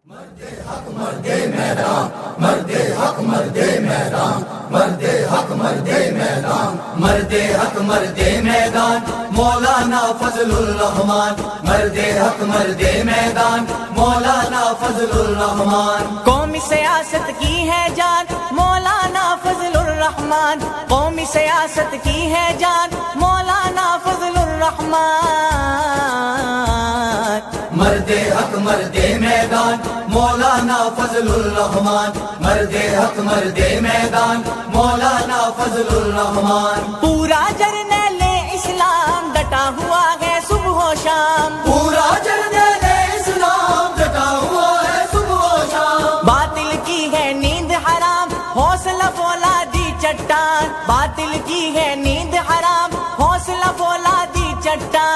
مرد حق مرد میدان، مرد حق مرد میدان، مرد حق مرد میدان، مرد حق مرد میدان، مولانا فضل الرحمان، مرد حق مرد میدان، مولانا فضل الرحمان۔ قومی سیاست کی ہے جان مولانا فضل الرحمان، قومی سیاست کی ہے جان مولانا فضل الرحمان۔ مرد حق مرد میدان، مولانا فضل الرحمان، مرد حق مرد میدان، مولانا فضل الرحمان۔ پورا جرنیل اسلام ڈٹا ہوا ہے صبح و شام، پورا جرنیل اسلام ڈٹا ہوا ہے صبح و شام۔ باطل کی ہے نیند حرام حوصلہ فولادی چٹان، باطل کی ہے نیند حرام حوصلہ فولادی چٹان۔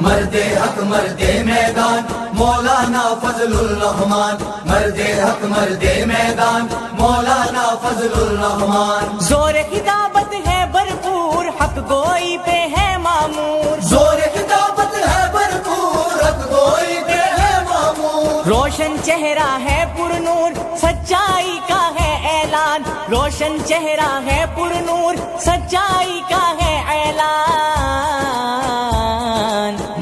مرد حق مرد میدان، مولانا فضل الرحمان، مرد حق مرد میدان، مولانا فضل الرحمان۔ زور خطابت ہے بھرپور حق گوئی پہ ہے معمور، زور خطابت ہے بھرپور حق گوئی پہ ہے معمور۔ روشن چہرہ ہے پر نور سچائی کا ہے اعلان، روشن چہرہ ہے پر نور سچائی کا ہے اعلان۔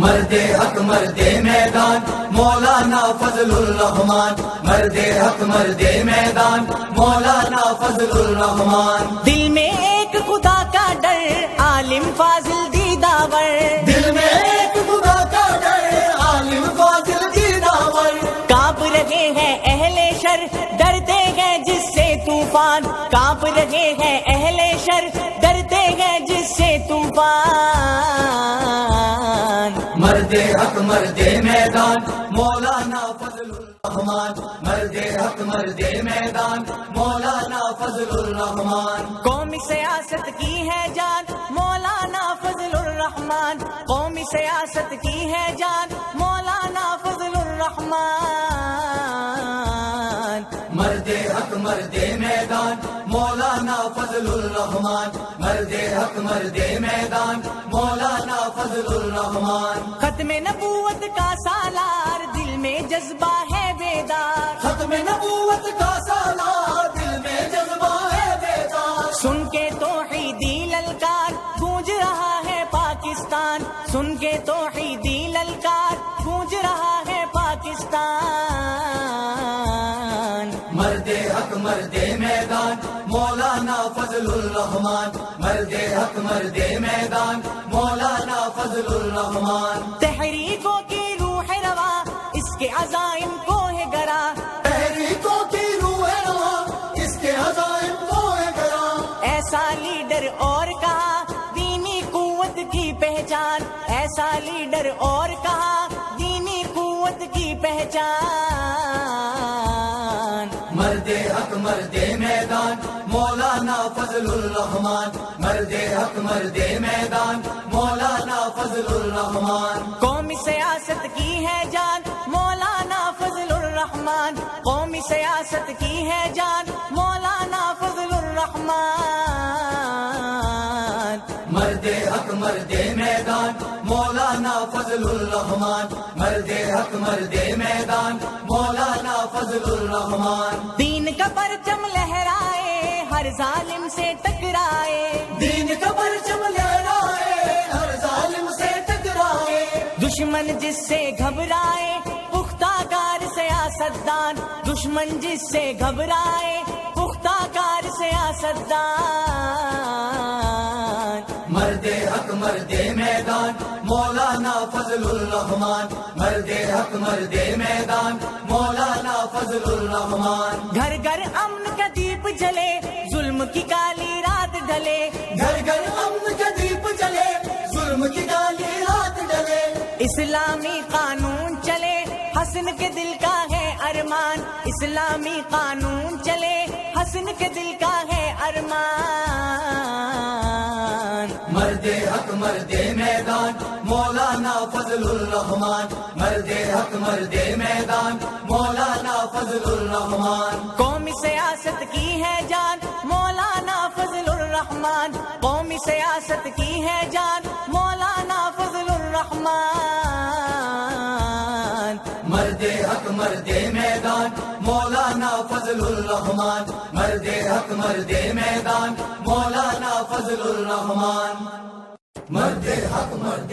مرد حق مرد میدان، مولانا فضل الرحمان، مرد حق مرد میدان، مولانا فضل الرحمان۔ دل میں ایک خدا کا ڈر عالم فاضل دیداور، دل میں ایک خدا کا ڈر عالم فاضل دیداور۔ کانپ رہے ہیں اہل شر ڈرتے ہیں جس سے طوفان، کانپ رہے ہیں اہل شر ڈرتے ہیں جس سے طوفان۔ مرد حق مرد میدان، مولانا فضل الرحمان، مرد حق مرد میدان، مولانا فضل الرحمان۔ قومی سیاست کی ہے جان مولانا فضل الرحمان، قومی سیاست کی ہے جان مولانا فضل الرحمان۔ مرد حق مرد میدان، مولانا فضل الرحمان، مرد حق مرد میدان، مولانا فضل الرحمان۔ ختم نبوت کا سالار دل میں جذبہ ہے بیدار، ختم نبوت کا سالار دل میں جذبہ ہے بیدار۔ سن کے توحیدی للکار گونج رہا ہے پاکستان، سن کے توحیدی للکار گونج رہا ہے پاکستان۔ مرد حق مرد میدان، مولانا فضل الرحمان، مرد حق مرد میدان، مولانا فضل الرحمان۔ تحریکوں کی روح روا اس کے عزائم کو ہے گرا، تحریکوں کی روح رواں اس کے عزائم کو ہے گرا۔ ایسا لیڈر اور کہا دینی قوت کی پہچان، ایسا لیڈر اور کہا دینی قوت کی پہچان۔ مرد حق مرد میدان، مولانا فضل الرحمان، مرد حق مرد میدان، مولانا فضل الرحمان۔ قومی سیاست کی ہے جان مولانا فضل الرحمان، قومی سیاست کی ہے جان مولانا فضل الرحمان۔ مرد حق مرد میدان، مولانا فضل الرحمان، مرد حق مرد میدان، مولانا فضل الرحمان۔ دین کا پرچم لہرائے ہر ظالم سے ٹکرائے، دین کا پرچم لہرائے ہر ظالم سے ٹکرائے۔ دشمن جس سے گھبرائے پختہ کار سیاستدان، دشمن جس سے گھبرائے پختہ کار سیاستدان۔ مرد حق مرد میدان، مولانا فضل الرحمان، مرد حق مرد میدان، مولانا فضل الرحمان۔ گھر گھر امن کا دیپ جلے ظلم کی کالی رات ڈھلے، گھر گھر امن کا دیپ جلے ظلم کی کالی رات ڈلے۔ اسلامی قانون چلے حسن کے دل کا ہے ارمان، اسلامی قانون چلے حسن کے دل کا ہے ارمان۔ مرد حق مرد میدان، مولانا فضل الرحمان، مرد حق مرد میدان، مولانا فضل الرحمان۔ قومی سیاست کی ہے جان مولانا فضل الرحمان، قومی سیاست کی ہے جان مولانا فضل الرحمان۔ مرد حق مرد میدان مولانا فضل الرحمان مرد حق مرد میدان مولانا فضل الرحمان مرد حق مرد